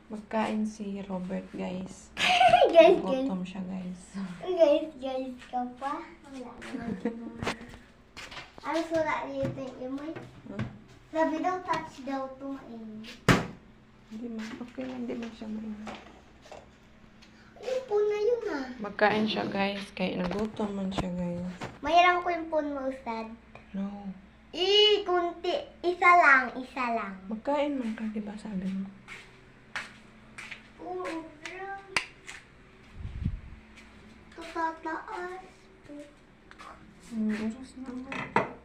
Magkain si Robert, guys. Guys, Gutom siya, guys. guys ka pa. Wala naman. Ano sura dito yung imoy? Huh? Sabi daw, touch daw tumain. Hindi man. Okay lang, hindi man siya mainit. Yung phone na yun ah. Magkain siya, guys. Kaya nagutom man siya, guys. Mayroon ko yung phone mo, Ustad. No. Kunti. Isa lang. Magkain man ka, di ba sabi mo? Oo, bro. Ito tataas. Oras na.